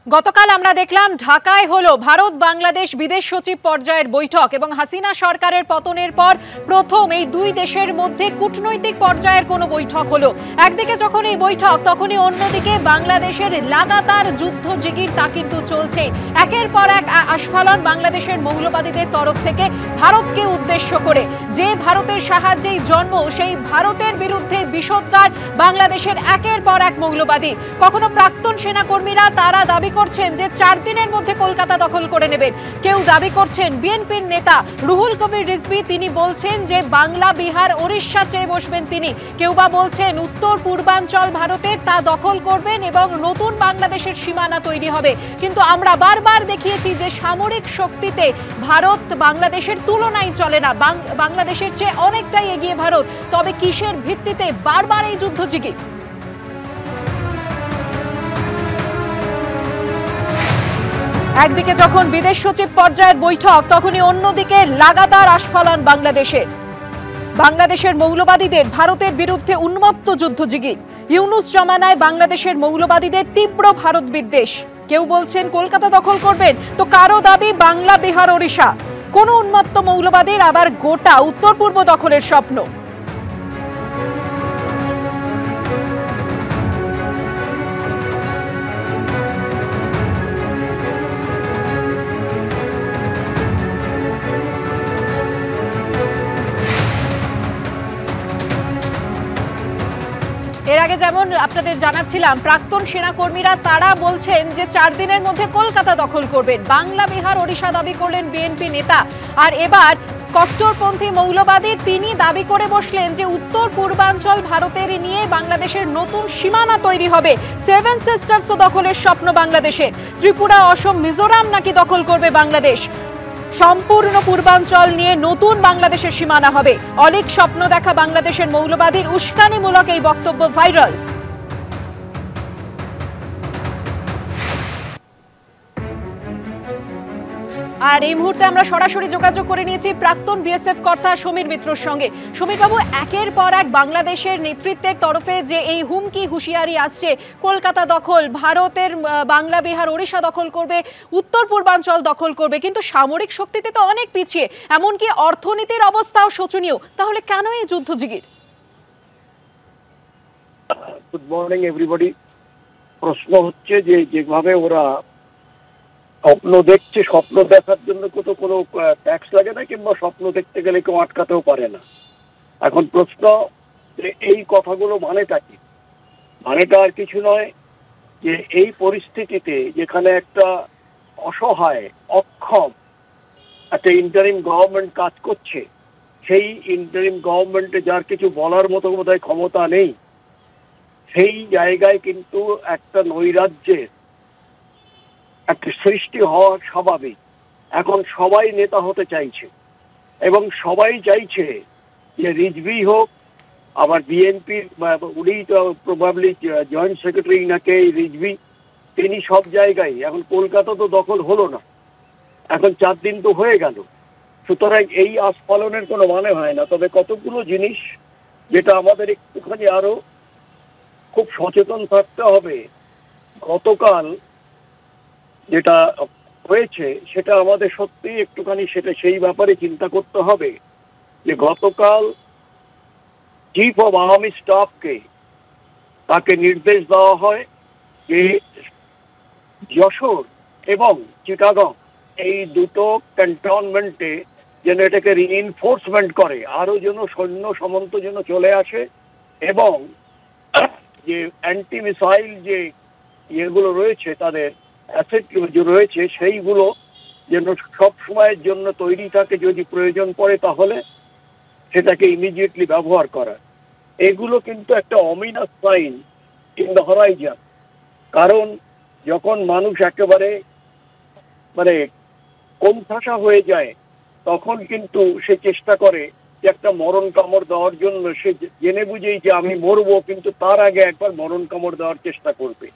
গতকাল আমরা দেখলাম ঢাকায় হলো ভারত বাংলাদেশ বিদেশ সচিব পর্যায়ের বৈঠক এবং হাসিনা সরকারের পতনের পর প্রথম এই দুই দেশের মধ্যে কূটনৈতিক পর্যায়ের কোনো বৈঠক হলো। একদিকে যখন এই বৈঠক, তখনই অন্যদিকে বাংলাদেশের লাগাতার যুদ্ধ জিগির তা কিন্তু চলছে। একের পর এক আস্ফালন বাংলাদেশের মৌলবাদীদের তরফ থেকে ভারতকে উদ্দেশ্য করে। যে ভারতের সাহায্যেই জন্ম, সেই ভারতের বিরুদ্ধে বিষোদ্গার বাংলাদেশের একের পর এক মৌলবাদী। কখনো প্রাক্তন সেনাকর্মীরা তারা দাবি করছেন যে 4 দিনের মধ্যে কলকাতা দখল করে নেবেন। কেউ দাবি করছেন, বিএনপির নেতা রুহুল কবির রিজভী তিনি বলছেন যে বাংলা, বিহার, ওড়িশা চেয়ে বসবেন তিনি। কেউ বা বলছেন উত্তর পূর্বাঞ্চল ভারতের তা দখল করবেন এবং নতুন বাংলাদেশের সীমানা তৈরি হবে। কিন্তু আমরা বারবার দেখিয়েছি যে সামরিক শক্তিতে ভারত বাংলাদেশের তুলনায় চলে না, বাংলাদেশের চেয়ে অনেকটাই এগিয়ে ভারত। তবে কিসের ভিত্তিতে বারবার এই যুদ্ধজিগি? একদিকে যখন বিদেশ সচিব পর্যায়ের বৈঠক, তখনই অন্যদিকে লাগাতার আস্ফালন বাংলাদেশের মৌলবাদীদের ভারতের বিরুদ্ধে উন্মত্ত যুদ্ধজিগি। ইউনূস জমানায় বাংলাদেশের মৌলবাদীদের তীব্র ভারত বিদ্বেষ। কেউ বলছেন কলকাতা দখল করবেন, তো কারো দাবি বাংলা, বিহার, ওড়িশা। কোন উন্মত্ত মৌলবাদীর আবার গোটা উত্তর পূর্ব দখলের স্বপ্ন। এর আগে যেমন আপনাদের জানাচ্ছিলাম, প্রাক্তন সেনাকর্মীরা তারা বলছেন যে 4 দিনের মধ্যে কলকাতা দখল করবেন। বাংলা, বিহার, ওড়িশা দাবি করলেন বিএনপি নেতা। আর এবার কট্টরপন্থী মৌলবাদী তিনি দাবি করে বসলেন যে উত্তর পূর্বাঞ্চল ভারতের নিয়ে বাংলাদেশের নতুন সীমানা তৈরি হবে। 7 সিস্টার্সও দখলের স্বপ্ন বাংলাদেশের। ত্রিপুরা, অসম, মিজোরাম নাকি দখল করবে বাংলাদেশ। সম্পূর্ণ পূর্বাঞ্চল নিয়ে নতুন বাংলাদেশের সীমানা হবে। অলিক স্বপ্ন দেখা বাংলাদেশের মৌলবাদীর উস্কানিমূলক এই বক্তব্য ভাইরাল। আর এই মুহূর্তে আমরা সরাসরি যোগাযোগ করে নিয়েছি প্রাক্তন বিএসএফ কর্তা সমীর মিত্রর সঙ্গে। সমীর বাবু, একের পর এক বাংলাদেশের নেতৃত্বের তরফে যে এই হুমকি হুঁশিয়ারি আসছে, কলকাতা দখল, ভারতের বাংলা, বিহার, ওড়িশা দখল করবে, উত্তর পূর্বাঞ্চল দখল করবে, কিন্তু সামরিক শক্তিতে তো অনেক পিছিয়ে, এমনকি অর্থনীতির অবস্থাও শোচনীয়। তাহলে কেন এই যুদ্ধজিগির? Good morning everybody. প্রশ্ন হচ্ছে যে যেভাবে ওরা স্বপ্ন দেখছে, স্বপ্ন দেখার জন্য তো কোনো ট্যাক্স লাগে না, কিংবা স্বপ্ন দেখতে গেলে কেউ আটকাতেও পারে না। এখন প্রশ্ন যে এই কথাগুলো মানেটা কি? মানেটা আর কিছু নয় যে এই পরিস্থিতিতে যেখানে একটা অসহায়, অক্ষম একটা ইন্টারিম গভর্নমেন্ট কাজ করছে, সেই ইন্টারিম গভর্নমেন্টে যার কিছু বলার মতো বোধহয় ক্ষমতা নেই, সেই জায়গায় কিন্তু একটা নৈরাজ্যের একটা সৃষ্টি হওয়া স্বাভাবিক। এখন সবাই নেতা হতে চাইছে এবং সবাই চাইছে যে রিজভী হোক, আবার বিএনপির উনি তো প্রবাবলি জয়েন্ট সেক্রেটারি নাকি রিজভী, তিনি সব জায়গায়। এখন কলকাতা তো দখল হলো না, এখন 4 দিন তো হয়ে গেল। সুতরাং এই আস্ফালনের কোনো মানে হয় না। তবে কতগুলো জিনিস যেটা আমাদের একটুখানি আরো খুব সচেতন থাকতে হবে। গতকাল যেটা হয়েছে সেটা আমাদের সত্যিই একটুখানি সেই ব্যাপারে চিন্তা করতে হবে যে গতকাল চিফ অফ আর্মি স্টাফকে তাকে নির্দেশ দেওয়া হয় যে যশোর এবং চিটাগং এই দুটো ক্যান্টনমেন্টে যেন এটাকে রিইনফোর্সমেন্ট করে, আরো যেন সৈন্য সামন্ত যেন চলে আসে এবং যে অ্যান্টি মিসাইল যে ইয়েগুলো রয়েছে, তাদের অ্যাসেট রয়েছে, সেইগুলো যেন সব সময়ের জন্য তৈরি থাকে, যদি প্রয়োজন পড়ে তাহলে সেটাকে ইমিডিয়েটলি ব্যবহার করা। এগুলো কিন্তু একটা অমিনাস সাইন ইন দ্য হরাইজন। কারণ যখন মানুষ একেবারে কোণঠাসা হয়ে যায়, তখন কিন্তু সে চেষ্টা করে যে একটা মরণ কামড় দেওয়ার জন্য। সে জেনে বুঝেই যে আমি মরবো, কিন্তু তার আগে একবার মরণ কামড় দেওয়ার চেষ্টা করবে।